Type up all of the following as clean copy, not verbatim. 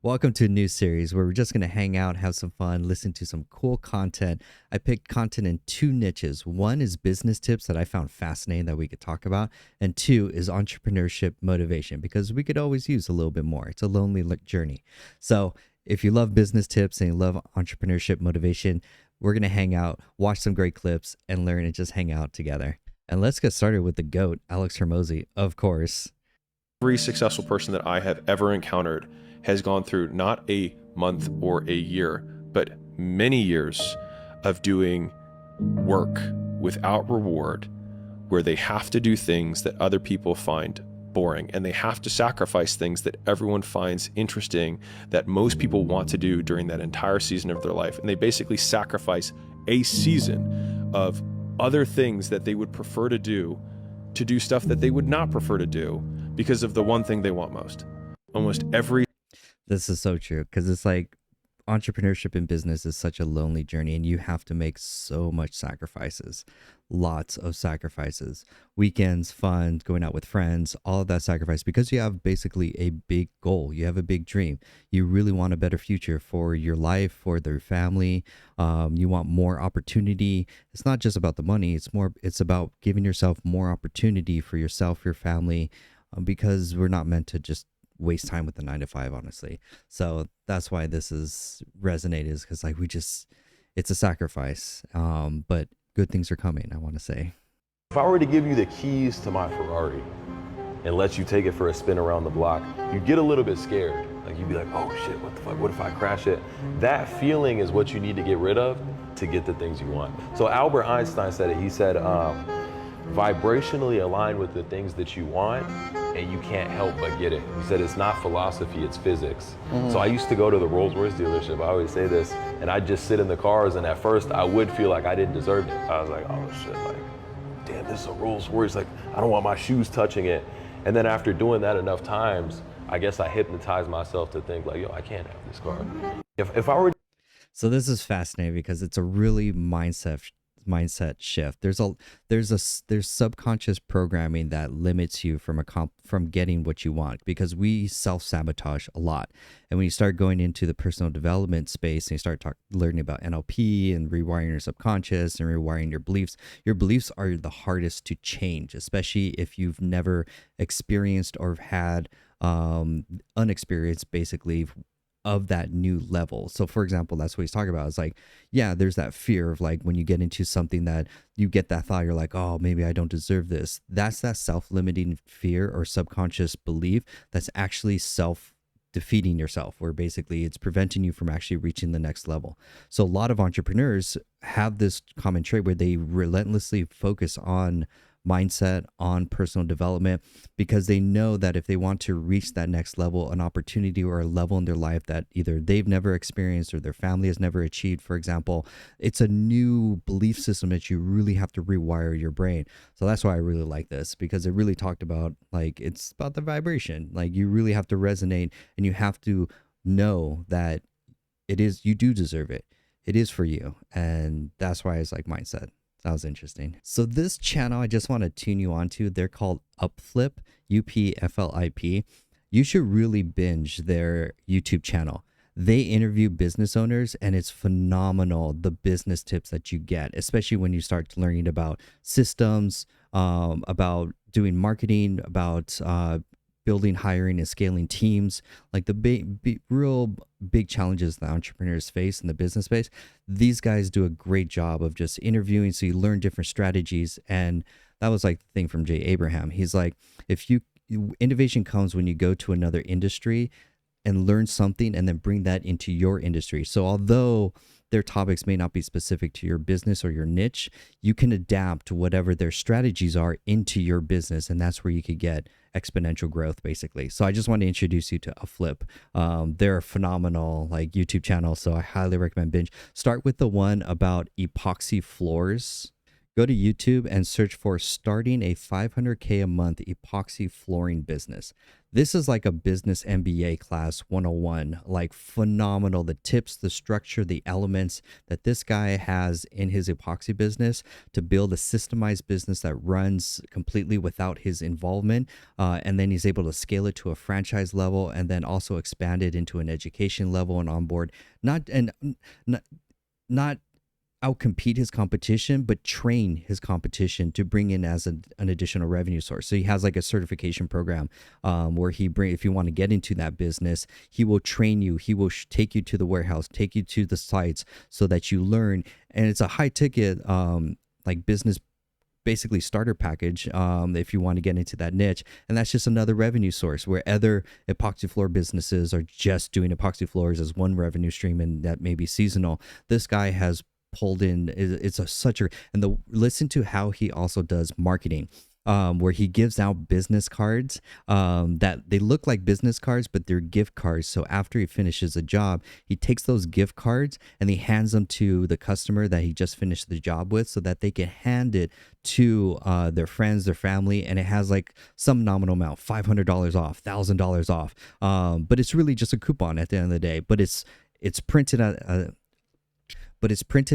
Welcome to a new series where we're just going to hang out, have some fun, listen to some cool content. I picked content in two niches. One is business tips that I found fascinating that we could talk about, and two is entrepreneurship motivation because we could always use a little bit more. It's a lonely journey. So, if you love business tips and you love entrepreneurship motivation, we're going to hang out, watch some great clips, and learn and just hang out together. And let's get started with the GOAT, Alex Hermosi, of course. Every successful person that I have ever encountered has gone through not a month or a year, but many years of doing work without reward, where they have to do things that other people find boring, and they have to sacrifice things that everyone finds interesting, that most people want to do during that entire season of their life. And they basically sacrifice a season of other things that they would prefer to do stuff that they would not prefer to do because of the one thing they want most. Almost every This is so true because it's like entrepreneurship in business is such a lonely journey and you have to make so much sacrifices, lots of sacrifices, weekends, fun, going out with friends, all of that sacrifice because you have basically a big goal. You have a big dream. You really want a better future for your life, for their family. You want more opportunity. It's not just about the money. It's about giving yourself more opportunity for yourself, your family, because we're not meant to just waste time with the 9 to 5, honestly. So that's why this is resonated, is because like it's a sacrifice, but good things are coming, I want to say. If I were to give you the keys to my Ferrari and let you take it for a spin around the block, you'd get a little bit scared. Like you'd be like, oh shit, what the fuck, what if I crash it? That feeling is what you need to get rid of to get the things you want. So Albert Einstein said it. He said, vibrationally align with the things that you want and you can't help but get it. He said it's not philosophy, it's physics. So I used to go to the Rolls-Royce dealership, I always say this, and I'd just sit in the cars, and at first I would feel like I didn't deserve it. I was like, oh shit, like, damn, this is a Rolls-Royce, like, I don't want my shoes touching it. And then after doing that enough times, I guess I hypnotized myself to think like, yo, I can't have this car. If I were So this is fascinating because it's a really mindset shift. There's subconscious programming that limits you from getting what you want because we self-sabotage a lot. And when you start going into the personal development space and you start learning about NLP and rewiring your subconscious and rewiring your beliefs are the hardest to change, especially if you've never experienced or had unexperienced basically of that new level. So for example, that's what he's talking about. It's like, yeah, there's that fear of like when you get into something that you get that thought, you're like, oh, maybe I don't deserve this. That's that self-limiting fear or subconscious belief that's actually self-defeating yourself, where basically it's preventing you from actually reaching the next level. So a lot of entrepreneurs have this common trait where they relentlessly focus on mindset, on personal development, because they know that if they want to reach that next level, an opportunity or a level in their life that either they've never experienced or their family has never achieved, for example, it's a new belief system that you really have to rewire your brain. So that's why I really like this, because it really talked about like it's about the vibration. Like you really have to resonate and you have to know that you do deserve it. It is for you. And that's why it's like mindset. That was interesting. So this channel, I just want to tune you on to. They're called Upflip, UPFLIP. You should really binge their YouTube channel. They interview business owners and it's phenomenal, the business tips that you get, especially when you start learning about systems, about doing marketing, about building, hiring, and scaling teams, like the real big challenges that entrepreneurs face in the business space. These guys do a great job of just interviewing, so you learn different strategies. And that was like the thing from Jay Abraham. He's like, innovation comes when you go to another industry and learn something and then bring that into your industry. So although their topics may not be specific to your business or your niche, you can adapt whatever their strategies are into your business. And that's where you could get exponential growth, basically. So I just want to introduce you to Upflip. They're a phenomenal like YouTube channel. So I highly recommend binge. Start with the one about epoxy floors, Go to YouTube and search for starting a 500K a month epoxy flooring business. This is like a business MBA class 101, like phenomenal. The tips, the structure, the elements that this guy has in his epoxy business to build a systemized business that runs completely without his involvement. And then he's able to scale it to a franchise level and then also expand it into an education level and onboard. Not outcompete his competition, but train his competition to bring in as an additional revenue source. So he has like a certification program where if you want to get into that business, he will train you. He will take you to the warehouse, take you to the sites so that you learn. And it's a high ticket like business basically starter package if you want to get into that niche. And that's just another revenue source where other epoxy floor businesses are just doing epoxy floors as one revenue stream, and that may be seasonal. This guy has pulled in, listen to how he also does marketing, where he gives out business cards that they look like business cards, but they're gift cards. So after he finishes a job, he takes those gift cards and he hands them to the customer that he just finished the job with so that they can hand it to their friends, their family, and it has like some nominal amount, $500 off, $1,000 off. But it's really just a coupon at the end of the day, but it's printed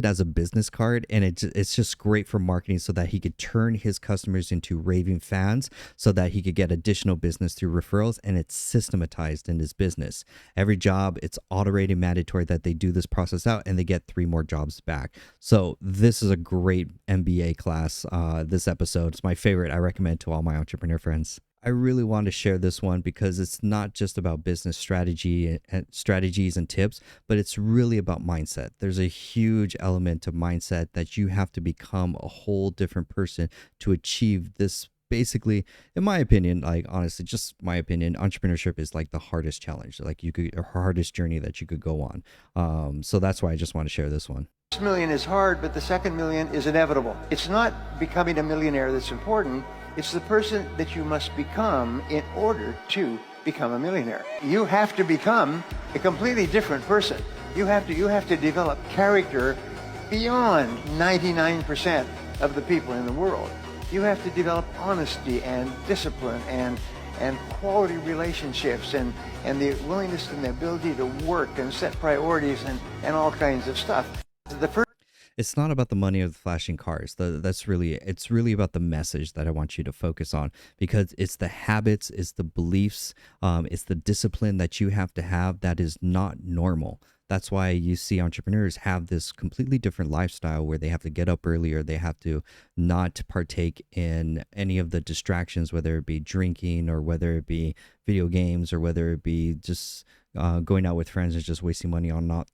as a business card, and it's just great for marketing so that he could turn his customers into raving fans so that he could get additional business through referrals, and it's systematized in his business. Every job, it's automated, mandatory that they do this process out and they get 3 more jobs back. So this is a great MBA class. This episode is my favorite. I recommend to all my entrepreneur friends. I really want to share this one because it's not just about business strategy and strategies and tips, but it's really about mindset. There's a huge element of mindset that you have to become a whole different person to achieve this. Basically, in my opinion, like honestly, just my opinion, entrepreneurship is like the hardest challenge, like hardest journey that you could go on. So that's why I just want to share this one. First million is hard, but the second million is inevitable. It's not becoming a millionaire that's important. It's the person that you must become in order to become a millionaire. You have to become a completely different person. You have to develop character beyond 99% of the people in the world. You have to develop honesty and discipline and quality relationships and the willingness and the ability to work and set priorities and all kinds of stuff. It's not about the money or the flashing cars. It's really about the message that I want you to focus on, because it's the habits, it's the beliefs, it's the discipline that you have to have that is not normal. That's why you see entrepreneurs have this completely different lifestyle where they have to get up earlier. They have to not partake in any of the distractions, whether it be drinking or whether it be video games or whether it be just going out with friends and just wasting money on not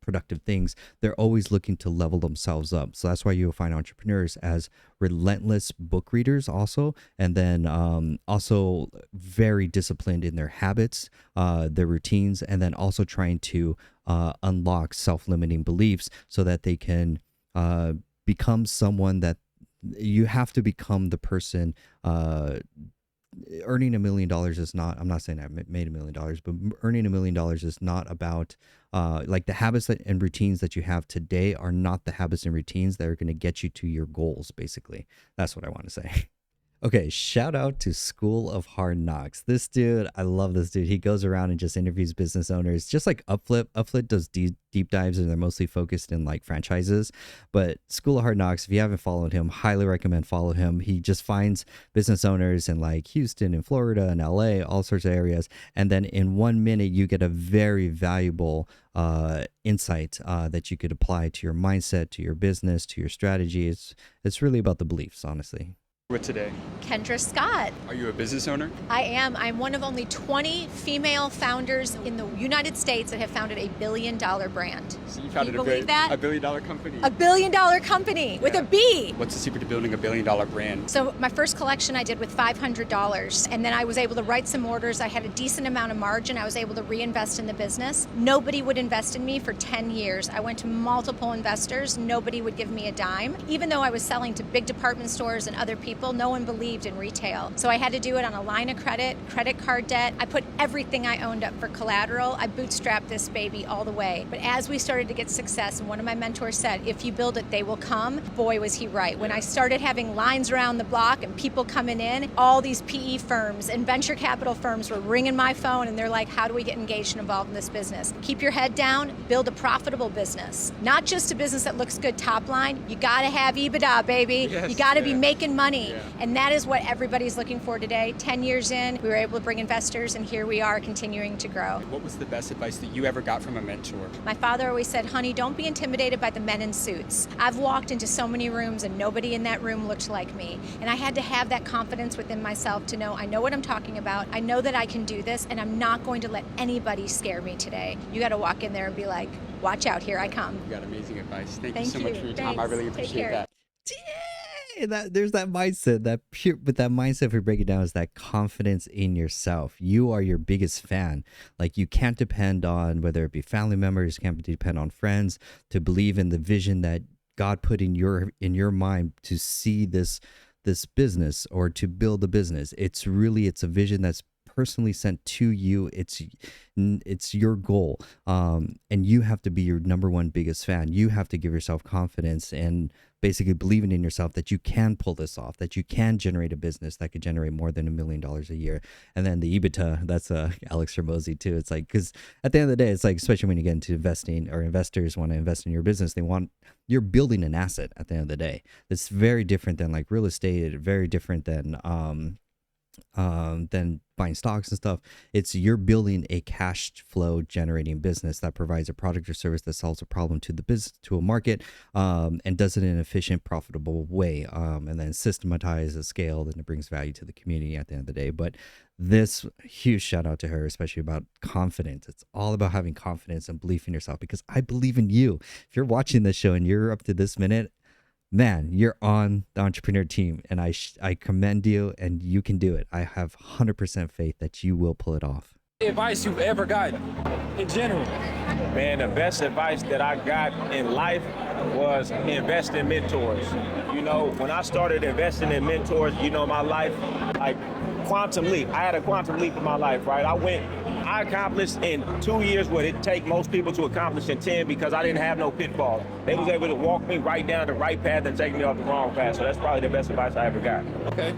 productive things. They're always looking to level themselves up. So that's why you'll find entrepreneurs as relentless book readers also, and then also very disciplined in their habits, their routines, and then also trying to unlock self-limiting beliefs so that they can become someone that you have to become. The person earning $1 million is not, I'm not saying I made $1 million, but earning $1 million is not about like the habits and routines that you have today are not the habits and routines that are going to get you to your goals. Basically, that's what I want to say. Okay, shout out to School of Hard Knocks. This dude, I love this dude. He goes around and just interviews business owners, just like Upflip. Upflip does deep dives and they're mostly focused in like franchises. But School of Hard Knocks, if you haven't followed him, highly recommend follow him. He just finds business owners in like Houston and Florida and LA, all sorts of areas. And then in 1 minute, you get a very valuable insight that you could apply to your mindset, to your business, to your strategy. It's really about the beliefs, honestly. With today? Kendra Scott. Are you a business owner? I am. I'm one of only 20 female founders in the United States that have founded a $1 billion brand. So you founded Can you believe that? $1 billion company. A $1 billion company with a B. What's the secret to building a $1 billion brand? So my first collection I did with $500, and then I was able to write some orders. I had a decent amount of margin. I was able to reinvest in the business. Nobody would invest in me for 10 years. I went to multiple investors. Nobody would give me a dime. Even though I was selling to big department stores and other people, people. No one believed in retail. So I had to do it on a line of credit, credit card debt. I put everything I owned up for collateral. I bootstrapped this baby all the way. But as we started to get success, and one of my mentors said, if you build it, they will come. Boy, was he right. When I started having lines around the block and people coming in, all these PE firms and venture capital firms were ringing my phone and they're like, how do we get engaged and involved in this business? Keep your head down, build a profitable business. Not just a business that looks good top line. You gotta have EBITDA, baby. Yes, you gotta be yeah. making money. Yeah. And that is what everybody's looking for today. 10 years in, we were able to bring investors and here we are continuing to grow. What was the best advice that you ever got from a mentor? My father always said, honey, don't be intimidated by the men in suits. I've walked into so many rooms and nobody in that room looked like me. And I had to have that confidence within myself to know I know what I'm talking about. I know that I can do this and I'm not going to let anybody scare me today. You got to walk in there and be like, watch out, here I come. You got amazing advice. Thank you Thank so much you. for your time. I Thanks. really Take appreciate care. that. Yeah, there's that mindset, that pure, but that mindset, if we break it down, is that confidence in yourself. You are your biggest fan. Like, you can't depend on, whether it be family members, can't depend on friends, to believe in the vision that God put in your mind to see this business or to build a business. It's a vision that's personally sent to you. It's your goal, and you have to be your number one biggest fan. You have to give yourself confidence and basically believing in yourself that you can pull this off, that you can generate a business that could generate more than $1 million a year. And then the EBITDA, that's Alex Hormozi too. It's like, because at the end of the day, it's like, especially when you get into investing, or investors want to invest in your business, you're building an asset at the end of the day. It's very different than like real estate, very different than buying stocks and stuff. You're building a cash flow generating business that provides a product or service that solves a problem to the business, to a market, and does it in an efficient, profitable way, and then systematizes, scaled, and it brings value to the community at the end of the day. But this huge shout out to her, especially about confidence. It's all about having confidence and belief in yourself, because I believe in you. If you're watching this show and you're up to this minute, man, you're on the entrepreneur team, and I commend you, and you can do it. I have 100% faith that you will pull it off. Advice you've ever gotten in general? Man, the best advice that I got in life was invest in mentors. You know, when I started investing in mentors, you know, my life, like quantum leap. I had a quantum leap in my life, right? I accomplished in 2 years what it take most people to accomplish in 10, because I didn't have no pitfall. They was able to walk me right down the right path and take me off the wrong path. So that's probably the best advice I ever got. Okay.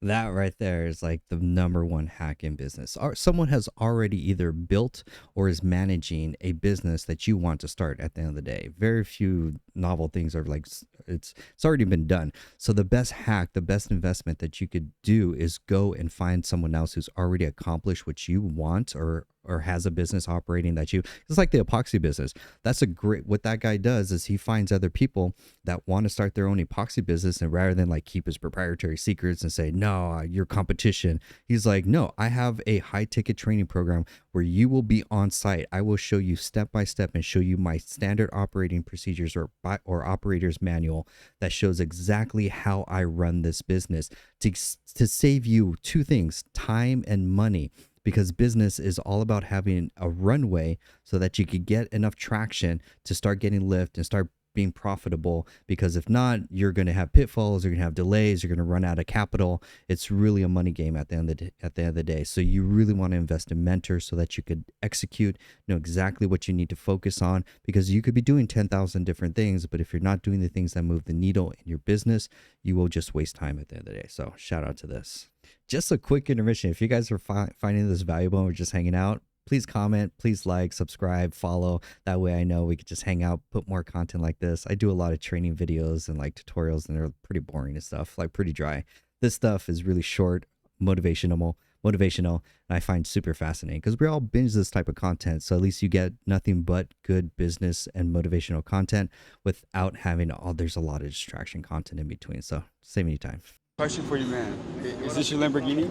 That right there is like the number one hack in business. Or someone has already either built or is managing a business that you want to start at the end of the day. Very few novel things are like, it's already been done. So the best hack, the best investment that you could do is go and find someone else who's already accomplished what you want, or has a business operating that it's like the epoxy business. That's what that guy does is he finds other people that want to start their own epoxy business, and rather than like keep his proprietary secrets and say, no, your competition, he's like, no, I have a high ticket training program where you will be on site. I will show you step by step and show you my standard operating procedures or operator's manual that shows exactly how I run this business to save you two things, time and money. Because business is all about having a runway so that you could get enough traction to start getting lift and start being profitable. Because if not, you're going to have pitfalls, you're going to have delays, you're going to run out of capital. It's really a money game at the end of the day. So you really want to invest in mentors so that you could execute, know exactly what you need to focus on, because you could be doing 10,000 different things, but if you're not doing the things that move the needle in your business, you will just waste time at the end of the day. So shout out to this. Just a quick intermission. If you guys are finding this valuable and we're just hanging out, please comment, please like, subscribe, follow. That way I know we could just hang out, put more content like this. I do a lot of training videos and like tutorials, and they're pretty boring and stuff, like pretty dry. This stuff is really short, motivational, and I find super fascinating because we all binge this type of content. So at least you get nothing but good business and motivational content without having there's a lot of distraction content in between. So save me time. Question for you, man. Is this your Lamborghini?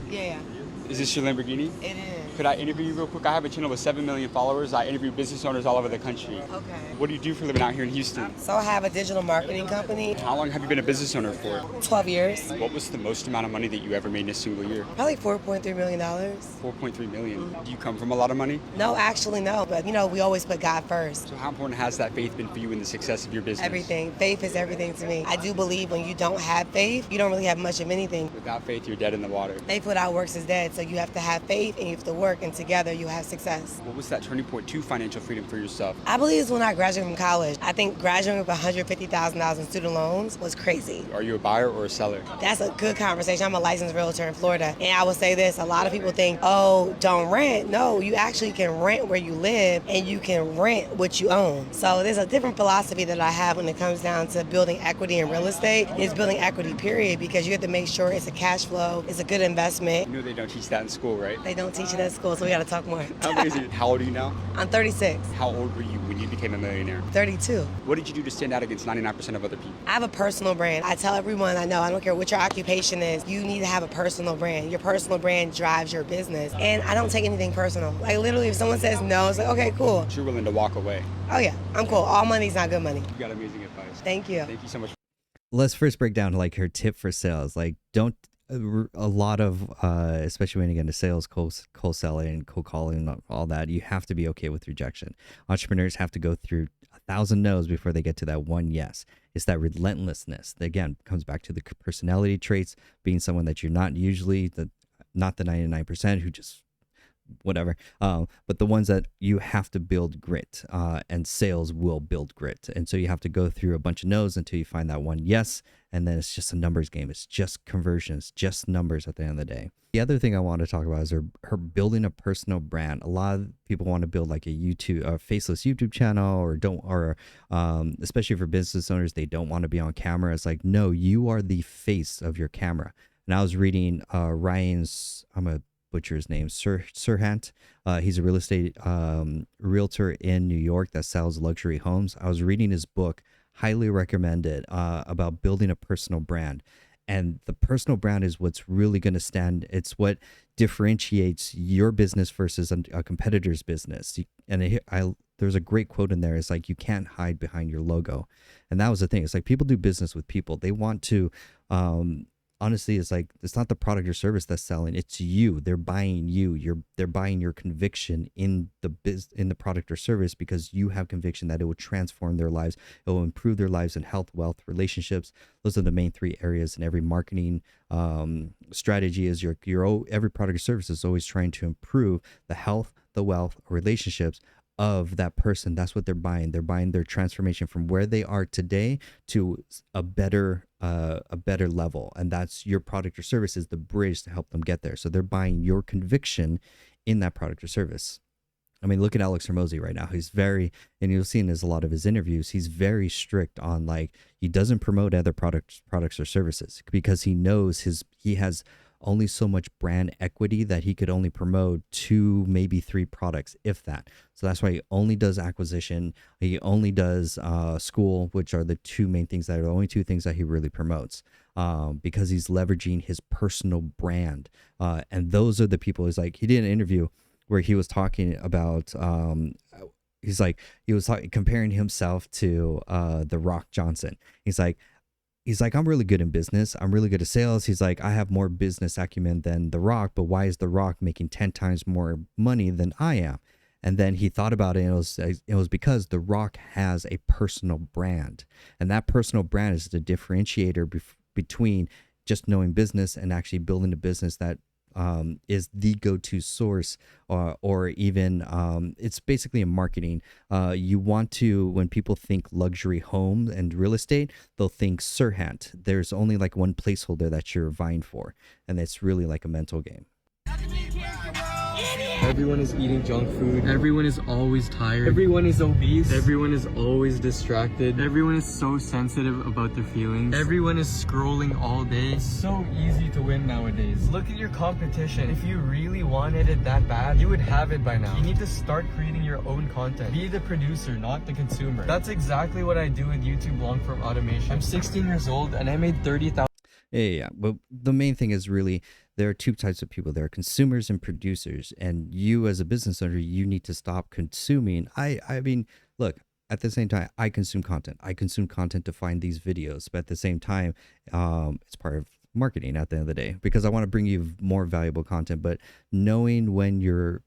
Yeah. Is this your Lamborghini? It is. Could I interview you real quick? I have a channel with 7 million followers. I interview business owners all over the country. Okay. What do you do for a living out here in Houston? So I have a digital marketing company, How long have you been a business owner for? 12 years, What was the most amount of money that you ever made in a single year? probably $4.3 million. 4.3 million. Do you come from a lot of money? No, actually, no. But, we always put God first. So how important has that faith been for you in the success of your business? Everything. Faith is everything to me. I do believe when you don't have faith, you don't really have much of anything. Without faith, you're dead in the water. Faith without works is dead. So you have to have faith and you have to work, and together you have success. What was that turning point to financial freedom for yourself? I believe it's when I graduated from college. I think graduating with $150,000 in student loans was crazy. Are you a buyer or a seller? That's a good conversation. I'm a licensed realtor in Florida. And I will say this, a lot of people think, oh, don't rent. No, you actually can rent where you live and you can rent what you own. So there's a different philosophy that I have when it comes down to building equity in real estate. It's building equity, period, because you have to make sure it's a cash flow, it's a good investment. You know they don't teach that in school, right? They don't teach it at school, so we got to talk more. How amazing. How old are you now? I'm 36, How old were you when you became a millionaire? 32. What did you do to stand out against 99% of other people? I have a personal brand. I tell everyone I know, I don't care what your occupation is, you need to have a personal brand. Your personal brand drives your business. And I don't take anything personal. Like literally, if someone says no, it's like, okay, cool. You're willing to walk away. Oh yeah, I'm cool. All money's not good money. You got amazing advice. Thank you. Thank you so much. Let's first break down like her tip for sales. Like, don't a lot of especially when you get into sales, cold selling and cold calling, all that, you have to be okay with rejection. Entrepreneurs have to go through 1,000 no's before they get to that one yes. It's that relentlessness that, again, comes back to the personality traits, being someone that you're not usually, not the 99% who just whatever, but the ones that you have to build grit, and sales will build grit. And so you have to go through a bunch of no's until you find that one yes, and then it's just a numbers game. It's just conversions, just numbers at the end of the day. The other thing I want to talk about is her building a personal brand. A lot of people want to build like a faceless YouTube channel, or especially for business owners, they don't want to be on camera. It's like, no, you are the face of your camera. And I was reading Ryan's, I'm a butcher his name, Serhant. He's a real estate realtor in New York that sells luxury homes. I was reading his book, highly recommended, about building a personal brand. And the personal brand is what's really going to stand. It's what differentiates your business versus a competitor's business. There's a great quote in there. It's like, you can't hide behind your logo. And that was the thing. It's like, people do business with people. They want to, honestly, it's like, it's not the product or service that's selling, it's you. They're buying you. They're buying your conviction in the product or service, because you have conviction that it will transform their lives. It will improve their lives in health, wealth, relationships. Those are the main three areas in every marketing strategy. Is every product or service is always trying to improve the health, the wealth, or relationships of that person. That's what they're buying. They're buying their transformation from where they are today to a better level. And that's your product or service is the bridge to help them get there. So they're buying your conviction in that product or service. I mean, look at Alex Hormozi right now. He's very, and you'll see in a lot of his interviews, he's very strict on, like, he doesn't promote other products or services, because he knows he has only so much brand equity that he could only promote 2, maybe 3 products, if that. So that's why he only does acquisition. He only does school, which are the only two things that he really promotes, because he's leveraging his personal brand. And those are the people. Is like, he did an interview where he was talking about, he was comparing himself to The Rock Johnson. He's like, I'm really good in business. I'm really good at sales. He's like, I have more business acumen than The Rock, but why is The Rock making 10 times more money than I am? And then he thought about it, and it was because The Rock has a personal brand. And that personal brand is the differentiator between just knowing business and actually building a business that is the go-to source, or even it's basically a marketing. You want to, when people think luxury home and real estate, they'll think Serhant. There's only like one placeholder that you're vying for, and it's really like a mental game. Everyone is eating junk food. Everyone is always tired. Everyone is obese. Everyone is always distracted. Everyone is so sensitive about their feelings. Everyone is scrolling all day. It's so easy to win nowadays. Look at your competition. If you really wanted it that bad, you would have it by now. You need to start creating your own content. Be the producer, not the consumer. That's exactly what I do with YouTube long-form automation. I'm 16 years old and I made 30,000. Yeah. But the main thing is really there are two types of people. There are consumers and producers. And you as a business owner, you need to stop consuming. I mean, look, at the same time, I consume content. I consume content to find these videos, but at the same time, it's part of marketing at the end of the day, because I want to bring you more valuable content. But knowing when you're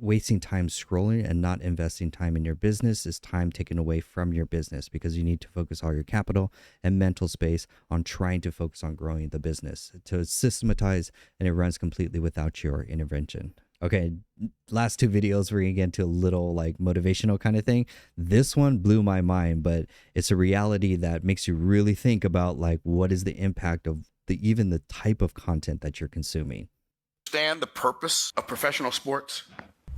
wasting time scrolling and not investing time in your business is time taken away from your business, because you need to focus all your capital and mental space on trying to focus on growing the business to systematize, and it runs completely without your intervention. Okay, last two videos we're gonna get into a little like motivational kind of thing. This one blew my mind, but it's a reality that makes you really think about like what is the impact of even the type of content that you're consuming. Understand the purpose of professional sports?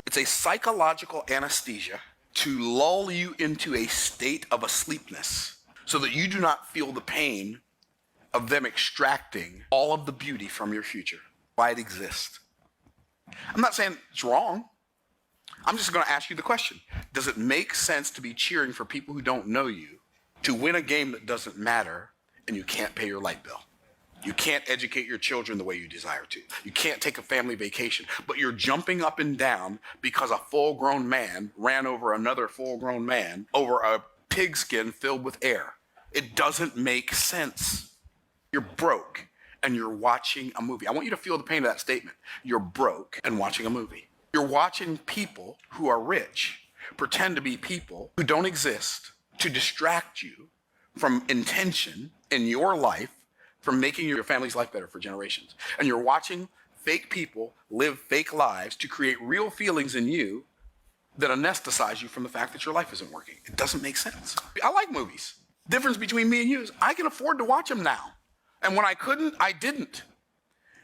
It's a psychological anesthesia to lull you into a state of asleepness so that you do not feel the pain of them extracting all of the beauty from your future. Why it exists. I'm not saying it's wrong. I'm just going to ask you the question. Does it make sense to be cheering for people who don't know you to win a game that doesn't matter and you can't pay your light bill? You can't educate your children the way you desire to. You can't take a family vacation, but you're jumping up and down because a full-grown man ran over another full-grown man over a pigskin filled with air. It doesn't make sense. You're broke and you're watching a movie. I want you to feel the pain of that statement. You're broke and watching a movie. You're watching people who are rich pretend to be people who don't exist to distract you from intention in your life, from making your family's life better for generations. And you're watching fake people live fake lives to create real feelings in you that anesthetize you from the fact that your life isn't working. It doesn't make sense. I like movies. Difference between me and you is I can afford to watch them now. And when I couldn't, I didn't.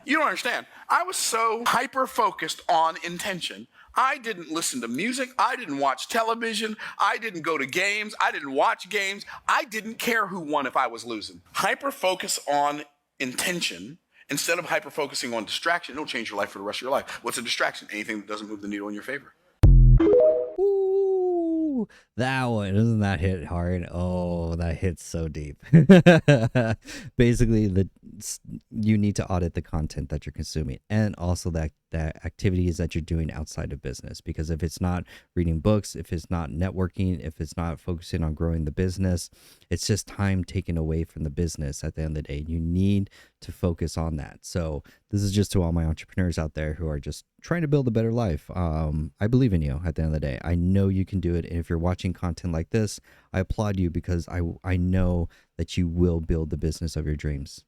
You don't understand. I was so hyper-focused on intention. I didn't listen to music. I didn't watch television. I didn't go to games. I didn't watch games. I didn't care who won if I was losing. Hyper-focus on intention instead of hyper-focusing on distraction. It'll change your life for the rest of your life. What's a distraction? Anything that doesn't move the needle in your favor. Ooh, that one, doesn't that hit hard? Oh, that hits so deep. Basically, you need to audit the content that you're consuming, and also that activities that you're doing outside of business. Because if it's not reading books, if it's not networking, if it's not focusing on growing the business, it's just time taken away from the business at the end of the day. You need to focus on that. So this is just to all my entrepreneurs out there who are just trying to build a better life. I believe in you at the end of the day. I know you can do it. And if you're watching content like this, I applaud you, because I know that you will build the business of your dreams.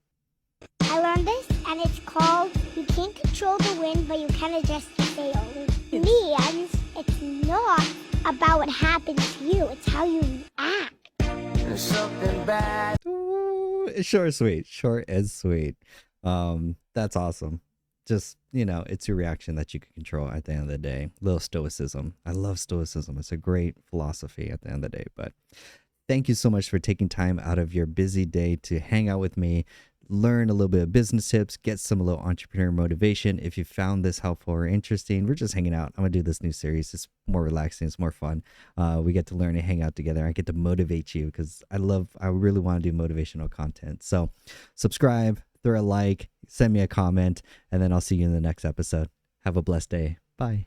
I learned this, and it's called you can't control the wind, but you can adjust your sails. Means it's not about what happens to you, it's how you act. There's something bad. Ooh, short and sweet. Short and sweet. That's awesome. Just, it's your reaction that you can control at the end of the day. Little stoicism. I love stoicism. It's a great philosophy at the end of the day. But thank you so much for taking time out of your busy day to hang out with me, learn a little bit of business tips, get some little entrepreneur motivation. If you found this helpful or interesting, we're just hanging out. I'm gonna do this new series. It's more relaxing. It's more fun. We get to learn and hang out together. I get to motivate you, because I really want to do motivational content. So subscribe, throw a like, send me a comment, and then I'll see you in the next episode. Have a blessed day. Bye.